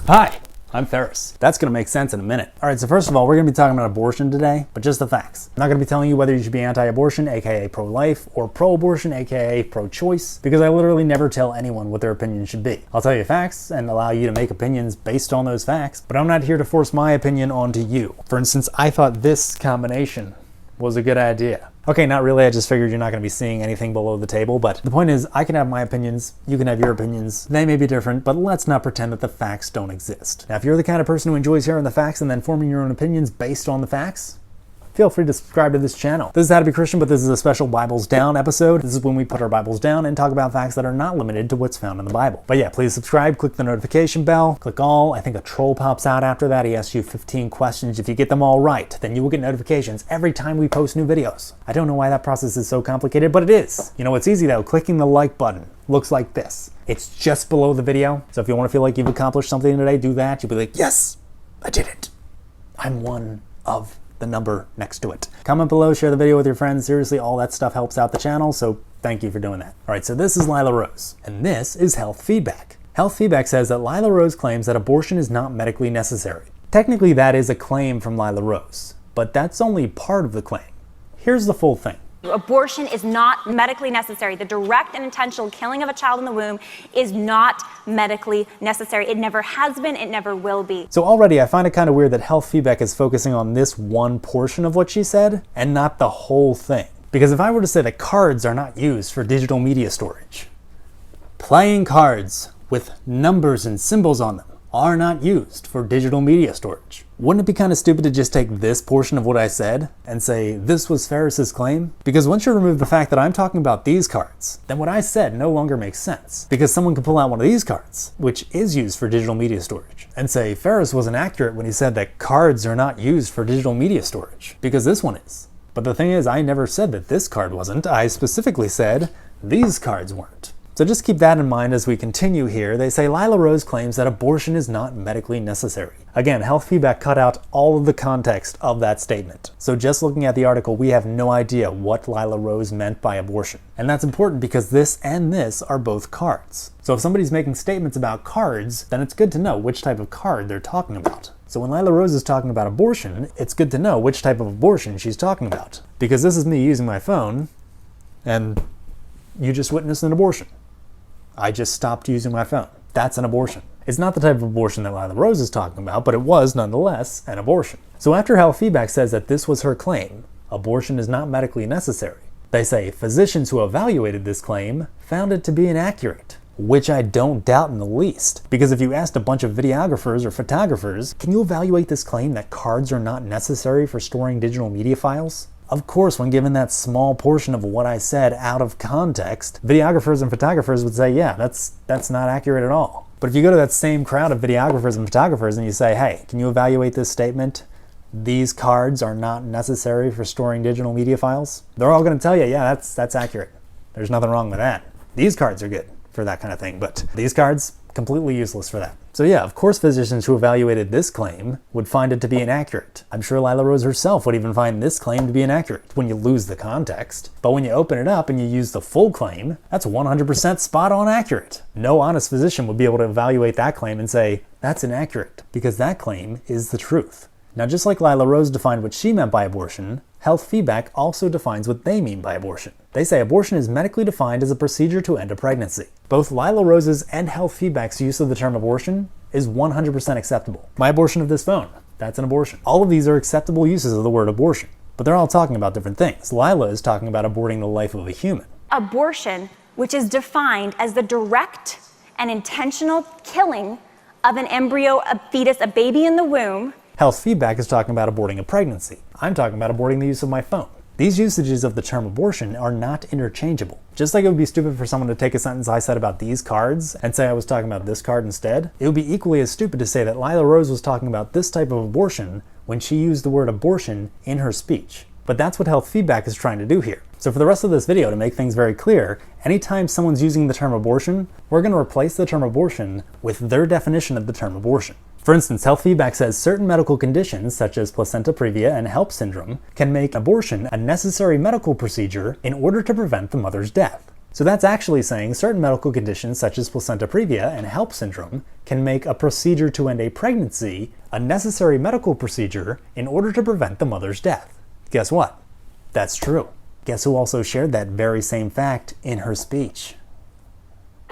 Hi, I'm Ferris. That's going to make sense in a minute. Alright, so first of all, we're going to be talking about abortion today, but just the facts. I'm not going to be telling you whether you should be anti-abortion, aka pro-life, or pro-abortion, aka pro-choice, because I literally never tell anyone what their opinion should be. I'll tell you facts and allow you to make opinions based on those facts, but I'm not here to force my opinion onto you. For instance, I thought this combination was a good idea. Okay, not really, I just figured you're not going to be seeing anything below the table, but the point is, I can have my opinions, you can have your opinions, they may be different, but let's not pretend that the facts don't exist. Now, if you're the kind of person who enjoys hearing the facts and then forming your own opinions based on the facts, feel free to subscribe to this channel. This is How to Be Christian, but this is a special Bibles Down episode. This is when we put our Bibles down and talk about facts that are not limited to what's found in the Bible. But yeah, please subscribe, click the notification bell, click all. I think a troll pops out after that. He asks you 15 questions. If you get them all right, then you will get notifications every time we post new videos. I don't know why that process is so complicated, but it is. You know, it's easy though. Clicking the like button looks like this. It's just below the video. So if you want to feel like you've accomplished something today, do that. You'll be like, yes, I did it. I'm one of the number next to it. Comment below, share the video with your friends. Seriously, all that stuff helps out the channel, so thank you for doing that. All right, so this is Lila Rose, and this is Health Feedback. Health Feedback says that Lila Rose claims that abortion is not medically necessary. Technically, that is a claim from Lila Rose, but that's only part of the claim. Here's the full thing. Abortion is not medically necessary. The direct and intentional killing of a child in the womb is not medically necessary. It never has been, it never will be. So already I find it kind of weird that Health Feedback is focusing on this one portion of what she said and not the whole thing. Because if I were to say that cards are not used for digital media storage, playing cards with numbers and symbols on them are not used for digital media storage. Wouldn't it be kind of stupid to just take this portion of what I said and say this was Ferris's claim? Because once you remove the fact that I'm talking about these cards, then what I said no longer makes sense. Because someone can pull out one of these cards, which is used for digital media storage, and say Ferris wasn't accurate when he said that cards are not used for digital media storage, because this one is. But the thing is, I never said that this card wasn't. I specifically said these cards weren't. So just keep that in mind as we continue here. They say Lila Rose claims that abortion is not medically necessary. Again, Health Feedback cut out all of the context of that statement. So just looking at the article, we have no idea what Lila Rose meant by abortion. And that's important because this and this are both cards. So if somebody's making statements about cards, then it's good to know which type of card they're talking about. So when Lila Rose is talking about abortion, it's good to know which type of abortion she's talking about. Because this is me using my phone, and you just witnessed an abortion. I just stopped using my phone. That's an abortion. It's not the type of abortion that Lila Rose is talking about, but it was nonetheless an abortion. So after Health Feedback says that this was her claim, abortion is not medically necessary, they say physicians who evaluated this claim found it to be inaccurate, which I don't doubt in the least. Because if you asked a bunch of videographers or photographers, can you evaluate this claim that cards are not necessary for storing digital media files? Of course, when given that small portion of what I said out of context, videographers and photographers would say, yeah, that's not accurate at all. But if you go to that same crowd of videographers and photographers and you say, hey, can you evaluate this statement? These cards are not necessary for storing digital media files. They're all going to tell you, yeah, that's accurate. There's nothing wrong with that. These cards are good for that kind of thing, but these cards, completely useless for that. So yeah, of course physicians who evaluated this claim would find it to be inaccurate. I'm sure Lila Rose herself would even find this claim to be inaccurate when you lose the context. But when you open it up and you use the full claim, that's 100% spot on accurate. No honest physician would be able to evaluate that claim and say, that's inaccurate, because that claim is the truth. Now just like Lila Rose defined what she meant by abortion, Health Feedback also defines what they mean by abortion. They say abortion is medically defined as a procedure to end a pregnancy. Both Lila Rose's and Health Feedback's use of the term abortion is 100% acceptable. My abortion of this phone, that's an abortion. All of these are acceptable uses of the word abortion, but they're all talking about different things. Lila is talking about aborting the life of a human. Abortion, which is defined as the direct and intentional killing of an embryo, a fetus, a baby in the womb. Health Feedback is talking about aborting a pregnancy. I'm talking about aborting the use of my phone. These usages of the term abortion are not interchangeable. Just like it would be stupid for someone to take a sentence I said about these cards and say I was talking about this card instead, it would be equally as stupid to say that Lila Rose was talking about this type of abortion when she used the word abortion in her speech. But that's what Health Feedback is trying to do here. So for the rest of this video, to make things very clear, anytime someone's using the term abortion, we're going to replace the term abortion with their definition of the term abortion. For instance, Health Feedback says certain medical conditions, such as placenta previa and HELLP syndrome, can make abortion a necessary medical procedure in order to prevent the mother's death. So that's actually saying certain medical conditions, such as placenta previa and HELLP syndrome, can make a procedure to end a pregnancy a necessary medical procedure in order to prevent the mother's death. Guess what? That's true. Guess who also shared that very same fact in her speech?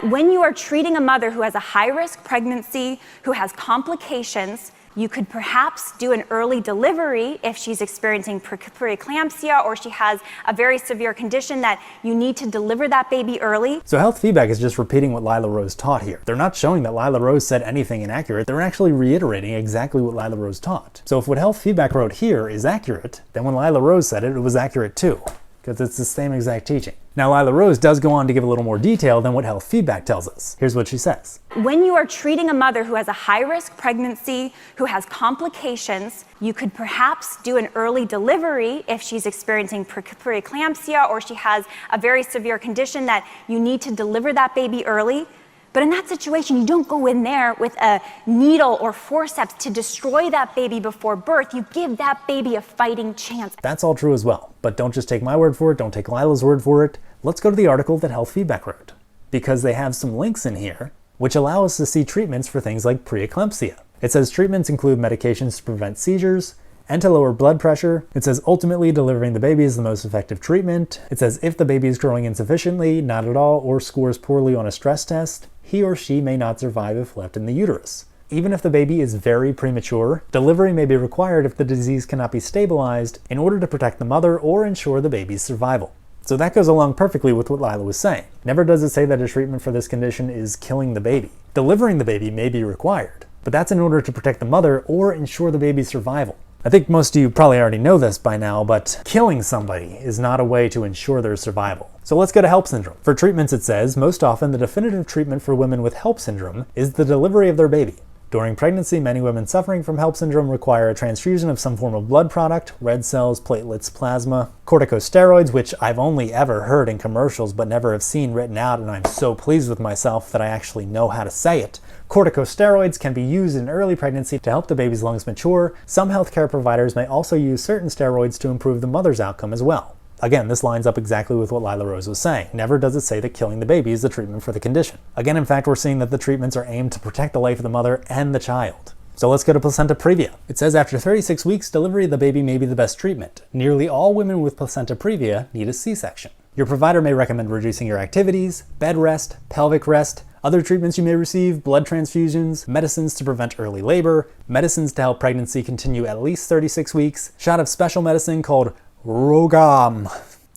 When you are treating a mother who has a high-risk pregnancy, who has complications, you could perhaps do an early delivery if she's experiencing preeclampsia or she has a very severe condition that you need to deliver that baby early. So health feedback is just repeating what Lila Rose taught here. They're not showing that Lila Rose said anything inaccurate. They're actually reiterating exactly what Lila Rose taught. So if what health feedback wrote here is accurate, then when Lila Rose said it, it was accurate too, because it's the same exact teaching. Now, Lila Rose does go on to give a little more detail than what health feedback tells us. Here's what she says. When you are treating a mother who has a high-risk pregnancy, who has complications, you could perhaps do an early delivery if she's experiencing preeclampsia or she has a very severe condition that you need to deliver that baby early. But in that situation, you don't go in there with a needle or forceps to destroy that baby before birth. You give that baby a fighting chance. That's all true as well, but don't just take my word for it, don't take Lila's word for it. Let's go to the article that Health Feedback wrote, because they have some links in here which allow us to see treatments for things like preeclampsia. It says treatments include medications to prevent seizures and to lower blood pressure. It says ultimately delivering the baby is the most effective treatment. It says if the baby is growing insufficiently, not at all, or scores poorly on a stress test, he or she may not survive if left in the uterus. Even if the baby is very premature, delivery may be required if the disease cannot be stabilized in order to protect the mother or ensure the baby's survival. So that goes along perfectly with what Lila was saying. Never does it say that a treatment for this condition is killing the baby. Delivering the baby may be required, but that's in order to protect the mother or ensure the baby's survival. I think most of you probably already know this by now, but killing somebody is not a way to ensure their survival. So let's go to HELLP syndrome. For treatments, it says, most often the definitive treatment for women with HELLP syndrome is the delivery of their baby. During pregnancy, many women suffering from HELLP syndrome require a transfusion of some form of blood product, red cells, platelets, plasma, corticosteroids, which I've only ever heard in commercials but never have seen written out, and I'm so pleased with myself that I actually know how to say it. Corticosteroids can be used in early pregnancy to help the baby's lungs mature. Some healthcare providers may also use certain steroids to improve the mother's outcome as well. Again, this lines up exactly with what Lila Rose was saying. Never does it say that killing the baby is the treatment for the condition. Again, in fact, we're seeing that the treatments are aimed to protect the life of the mother and the child. So let's go to placenta previa. It says after 36 weeks, delivery of the baby may be the best treatment. Nearly all women with placenta previa need a C-section. Your provider may recommend reducing your activities, bed rest, pelvic rest, other treatments you may receive, blood transfusions, medicines to prevent early labor, medicines to help pregnancy continue at least 36 weeks, shot of special medicine called Rogam,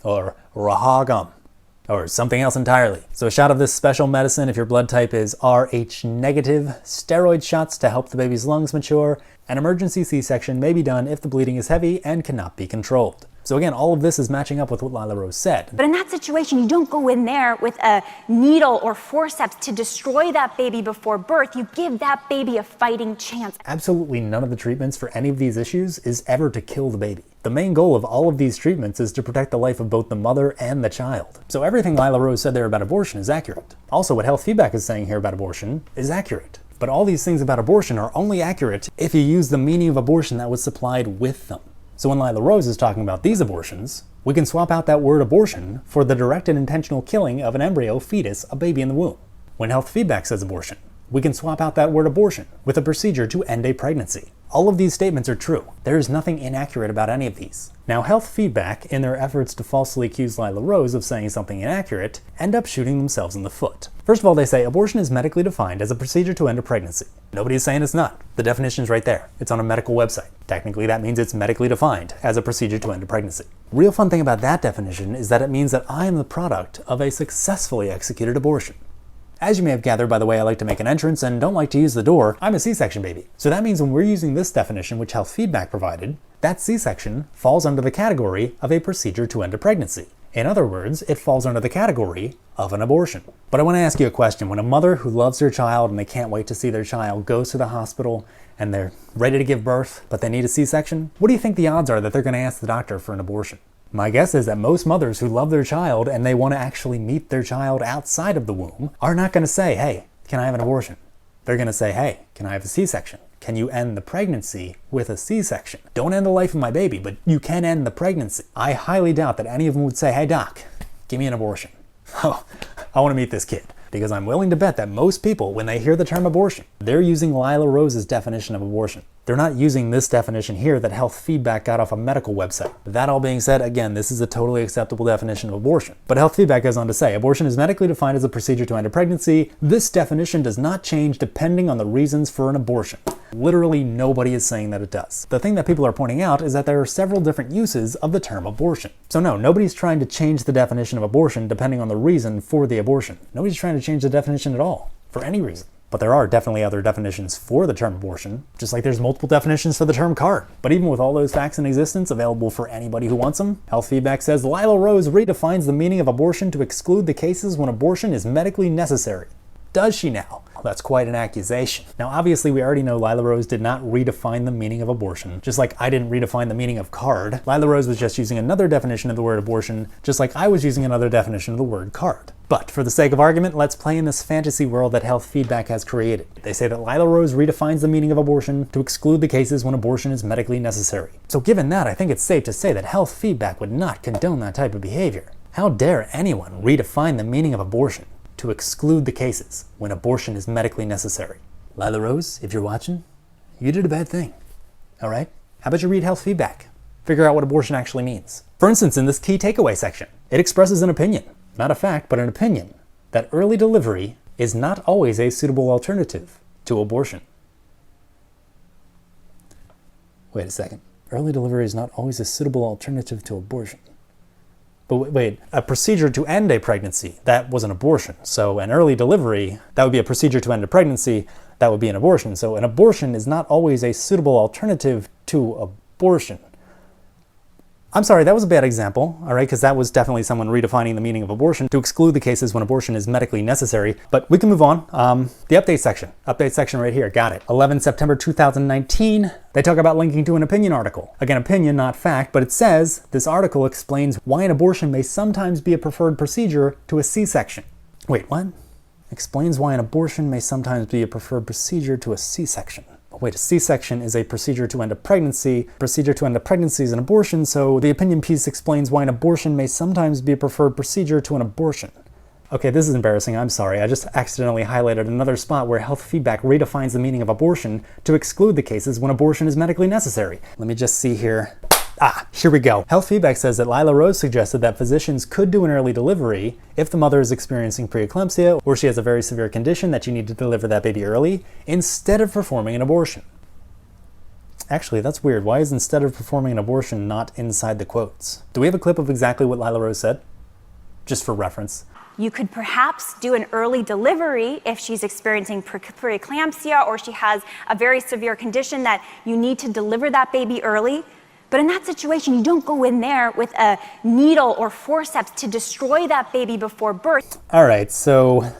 or Rahagam, or something else entirely. So a shot of this special medicine if your blood type is Rh negative, steroid shots to help the baby's lungs mature, an emergency C-section may be done if the bleeding is heavy and cannot be controlled. So again, all of this is matching up with what Lila Rose said. But in that situation, you don't go in there with a needle or forceps to destroy that baby before birth. You give that baby a fighting chance. Absolutely none of the treatments for any of these issues is ever to kill the baby. The main goal of all of these treatments is to protect the life of both the mother and the child. So everything Lila Rose said there about abortion is accurate. Also, what health feedback is saying here about abortion is accurate. But all these things about abortion are only accurate if you use the meaning of abortion that was supplied with them. So when Lila Rose is talking about these abortions, we can swap out that word abortion for the direct and intentional killing of an embryo, fetus, a baby in the womb. When health feedback says abortion, we can swap out that word abortion with a procedure to end a pregnancy. All of these statements are true. There is nothing inaccurate about any of these. Now, health feedback, in their efforts to falsely accuse Lila Rose of saying something inaccurate, end up shooting themselves in the foot. First of all, they say abortion is medically defined as a procedure to end a pregnancy. Nobody is saying it's not. The definition's right there. It's on a medical website. Technically, that means it's medically defined as a procedure to end a pregnancy. Real fun thing about that definition is that it means that I am the product of a successfully executed abortion. As you may have gathered by the way I like to make an entrance and don't like to use the door, I'm a C-section baby. So that means when we're using this definition, which health feedback provided, that C-section falls under the category of a procedure to end a pregnancy. In other words, it falls under the category of an abortion. But I want to ask you a question. When a mother who loves their child and they can't wait to see their child goes to the hospital and they're ready to give birth, but they need a C-section, what do you think the odds are that they're going to ask the doctor for an abortion? My guess is that most mothers who love their child and they want to actually meet their child outside of the womb are not going to say, hey, can I have an abortion? They're going to say, hey, can I have a C-section? Can you end the pregnancy with a C-section? Don't end the life of my baby, but you can end the pregnancy. I highly doubt that any of them would say, hey doc, give me an abortion. Oh, I want to meet this kid. Because I'm willing to bet that most people, when they hear the term abortion, they're using Lila Rose's definition of abortion. They're not using this definition here that Health Feedback got off a medical website. That all being said, again, this is a totally acceptable definition of abortion. But Health Feedback goes on to say, abortion is medically defined as a procedure to end a pregnancy. This definition does not change depending on the reasons for an abortion. Literally nobody is saying that it does. The thing that people are pointing out is that there are several different uses of the term abortion. So no, nobody's trying to change the definition of abortion depending on the reason for the abortion. Nobody's trying to change the definition at all, for any reason. But there are definitely other definitions for the term abortion, just like there's multiple definitions for the term card. But even with all those facts in existence, available for anybody who wants them, Health Feedback says Lila Rose redefines the meaning of abortion to exclude the cases when abortion is medically necessary. Does she now? That's quite an accusation. Now, obviously, we already know Lila Rose did not redefine the meaning of abortion, just like I didn't redefine the meaning of card. Lila Rose was just using another definition of the word abortion, just like I was using another definition of the word card. But for the sake of argument, let's play in this fantasy world that Health Feedback has created. They say that Lila Rose redefines the meaning of abortion to exclude the cases when abortion is medically necessary. So given that, I think it's safe to say that Health Feedback would not condone that type of behavior. How dare anyone redefine the meaning of abortion to exclude the cases when abortion is medically necessary? Lila Rose, if you're watching, you did a bad thing. All right? How about you read Health Feedback? Figure out what abortion actually means. For instance, in this key takeaway section, it expresses an opinion, not a fact, but an opinion, that early delivery is not always a suitable alternative to abortion. Wait a second. Early delivery is not always a suitable alternative to abortion. But wait, a procedure to end a pregnancy, that was an abortion. So an early delivery, that would be a procedure to end a pregnancy, that would be an abortion. So an abortion is not always a suitable alternative to abortion. I'm sorry, that was a bad example, all right, because that was definitely someone redefining the meaning of abortion to exclude the cases when abortion is medically necessary. But we can move on. The update section right here, got it. 11 September 2019, they talk about linking to an opinion article. Again, opinion, not fact, but it says, this article explains why an abortion may sometimes be a preferred procedure to a C-section. Wait, what? Explains why an abortion may sometimes be a preferred procedure to a C-section. Wait, a C-section is a procedure to end a pregnancy. Procedure to end a pregnancy is an abortion, so the opinion piece explains why an abortion may sometimes be a preferred procedure to an abortion. Okay, this is embarrassing, I'm sorry. I just accidentally highlighted another spot where Health Feedback redefines the meaning of abortion to exclude the cases when abortion is medically necessary. Let me just see here. Here we go. Health Feedback says that Lila Rose suggested that physicians could do an early delivery if the mother is experiencing preeclampsia or she has a very severe condition that you need to deliver that baby early instead of performing an abortion. Actually, that's weird. Why is instead of performing an abortion not inside the quotes? Do we have a clip of exactly what Lila Rose said? Just for reference. You could perhaps do an early delivery if she's experiencing preeclampsia or she has a very severe condition that you need to deliver that baby early. But in that situation, you don't go in there with a needle or forceps to destroy that baby before birth. All right, so,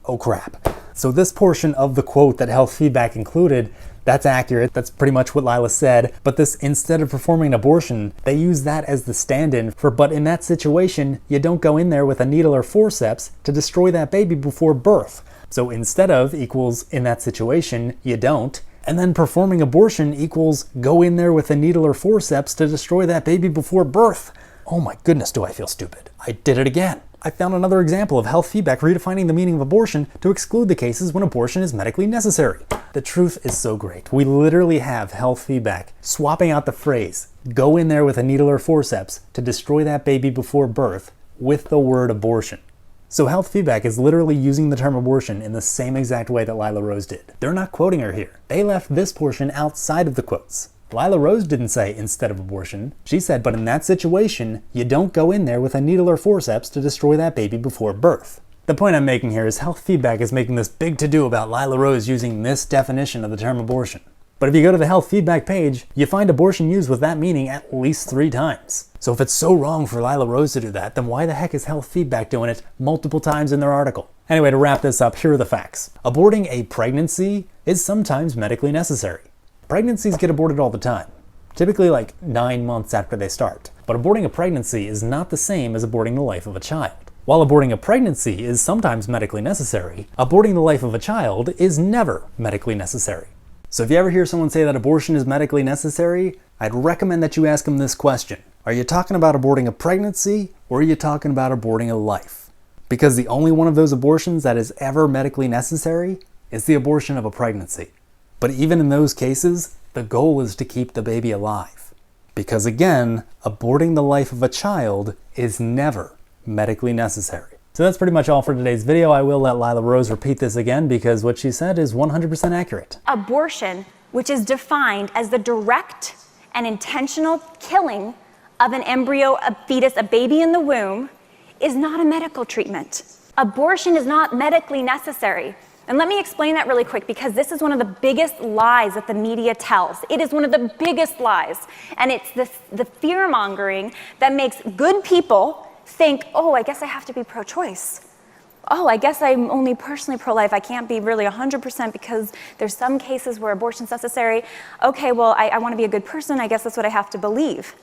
oh crap. So this portion of the quote that Health Feedback included, that's accurate. That's pretty much what Lila said. But this, instead of performing an abortion, they use that as the stand-in for, but in that situation, you don't go in there with a needle or forceps to destroy that baby before birth. So instead of equals in that situation, you don't. And then performing abortion equals go in there with a needle or forceps to destroy that baby before birth. Oh my goodness, do I feel stupid. I did it again. I found another example of Health Feedback redefining the meaning of abortion to exclude the cases when abortion is medically necessary. The truth is so great. We literally have Health Feedback swapping out the phrase, go in there with a needle or forceps to destroy that baby before birth with the word abortion. So Health Feedback is literally using the term abortion in the same exact way that Lila Rose did. They're not quoting her here. They left this portion outside of the quotes. Lila Rose didn't say instead of abortion. She said, but in that situation, you don't go in there with a needle or forceps to destroy that baby before birth. The point I'm making here is Health Feedback is making this big to-do about Lila Rose using this definition of the term abortion. But if you go to the Health Feedback page, you find abortion used with that meaning at least 3 times. So if it's so wrong for Lila Rose to do that, then why the heck is Health Feedback doing it multiple times in their article? Anyway, to wrap this up, here are the facts. Aborting a pregnancy is sometimes medically necessary. Pregnancies get aborted all the time, typically like 9 months after they start. But aborting a pregnancy is not the same as aborting the life of a child. While aborting a pregnancy is sometimes medically necessary, aborting the life of a child is never medically necessary. So if you ever hear someone say that abortion is medically necessary, I'd recommend that you ask them this question. Are you talking about aborting a pregnancy, or are you talking about aborting a life? Because the only one of those abortions that is ever medically necessary is the abortion of a pregnancy. But even in those cases, the goal is to keep the baby alive. Because again, aborting the life of a child is never medically necessary. So that's pretty much all for today's video. I will let Lila Rose repeat this again because what she said is 100% accurate. Abortion, which is defined as the direct and intentional killing of an embryo, a fetus, a baby in the womb, is not a medical treatment. Abortion is not medically necessary. And let me explain that really quick because this is one of the biggest lies that the media tells. It is one of the biggest lies. And it's the fear-mongering that makes good people think, oh, I guess I have to be pro-choice. Oh, I guess I'm only personally pro-life. I can't be really 100% because there's some cases where abortion's necessary. Okay, well, I want to be a good person. I guess that's what I have to believe.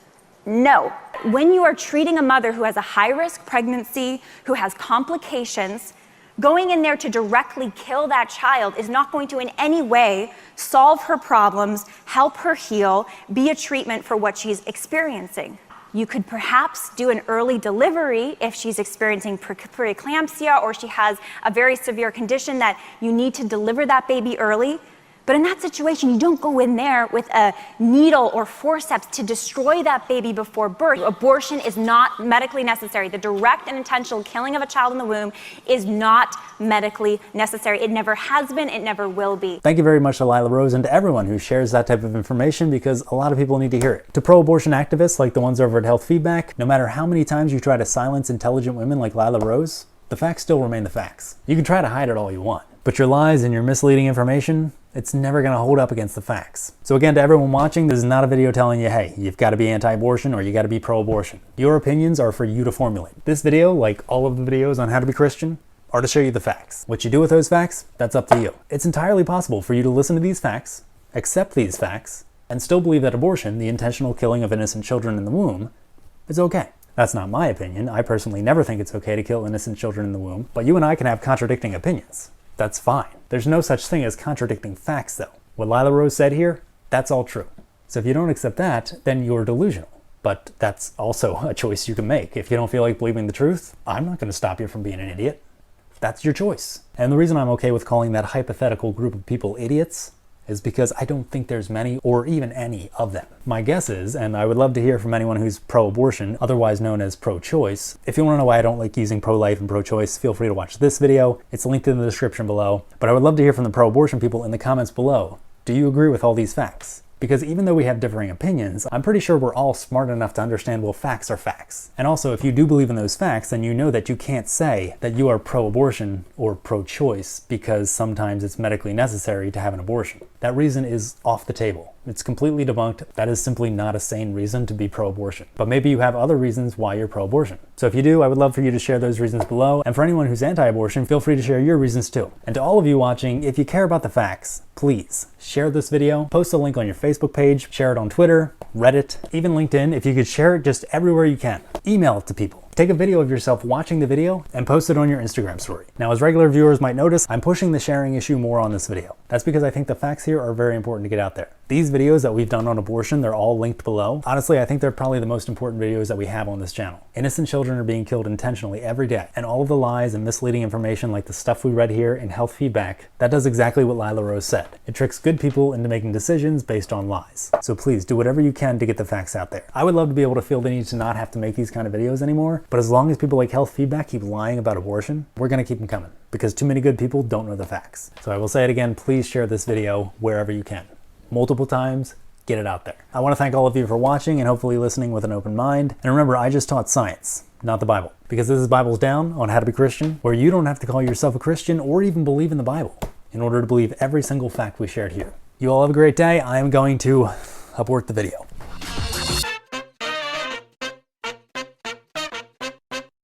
No. When you are treating a mother who has a high-risk pregnancy, who has complications, going in there to directly kill that child is not going to in any way solve her problems, help her heal, be a treatment for what she's experiencing. You could perhaps do an early delivery if she's experiencing preeclampsia or she has a very severe condition that you need to deliver that baby early. But in that situation, you don't go in there with a needle or forceps to destroy that baby before birth. Abortion is not medically necessary. The direct and intentional killing of a child in the womb is not medically necessary. It never has been, it never will be. Thank you very much to Lila Rose and to everyone who shares that type of information because a lot of people need to hear it. To pro-abortion activists like the ones over at Health Feedback, no matter how many times you try to silence intelligent women like Lila Rose, the facts still remain the facts. You can try to hide it all you want, but your lies and your misleading information, it's never going to hold up against the facts. So again, to everyone watching, this is not a video telling you, hey, you've got to be anti-abortion or you got to be pro-abortion. Your opinions are for you to formulate. This video, like all of the videos on how to be Christian, are to show you the facts. What you do with those facts, that's up to you. It's entirely possible for you to listen to these facts, accept these facts, and still believe that abortion, the intentional killing of innocent children in the womb, is okay. That's not my opinion. I personally never think it's okay to kill innocent children in the womb, but you and I can have contradicting opinions. That's fine. There's no such thing as contradicting facts, though. What Lila Rose said here, that's all true. So if you don't accept that, then you're delusional. But that's also a choice you can make. If you don't feel like believing the truth, I'm not going to stop you from being an idiot. That's your choice. And the reason I'm okay with calling that hypothetical group of people idiots is because I don't think there's many or even any of them. My guess is, and I would love to hear from anyone who's pro-abortion, otherwise known as pro-choice. If you want to know why I don't like using pro-life and pro-choice, feel free to watch this video. It's linked in the description below. But I would love to hear from the pro-abortion people in the comments below. Do you agree with all these facts? Because even though we have differing opinions, I'm pretty sure we're all smart enough to understand, well, facts are facts. And also, if you do believe in those facts, then you know that you can't say that you are pro-abortion or pro-choice because sometimes it's medically necessary to have an abortion. That reason is off the table. It's completely debunked. That is simply not a sane reason to be pro-abortion. But maybe you have other reasons why you're pro-abortion. So if you do, I would love for you to share those reasons below. And for anyone who's anti-abortion, feel free to share your reasons too. And to all of you watching, if you care about the facts, please share this video, post a link on your Facebook page, share it on Twitter, Reddit, even LinkedIn. If you could share it just everywhere you can. Email it to people. Take a video of yourself watching the video and post it on your Instagram story. Now, as regular viewers might notice, I'm pushing the sharing issue more on this video. That's because I think the facts here are very important to get out there. These videos that we've done on abortion, they're all linked below. Honestly, I think they're probably the most important videos that we have on this channel. Innocent children are being killed intentionally every day, and all of the lies and misleading information like the stuff we read here in Health Feedback, that does exactly what Lila Rose said. It tricks good people into making decisions based on lies. So please do whatever you can to get the facts out there. I would love to be able to feel the need to not have to make these kind of videos anymore, but as long as people like Health Feedback keep lying about abortion, we're gonna keep them coming because too many good people don't know the facts. So I will say it again, please share this video wherever you can. Multiple times, get it out there. I want to thank all of you for watching and hopefully listening with an open mind. And remember, I just taught science, not the Bible. Because this is Bibles Down on How to Be Christian, where you don't have to call yourself a Christian or even believe in the Bible in order to believe every single fact we shared here. You all have a great day. I am going to abort the video.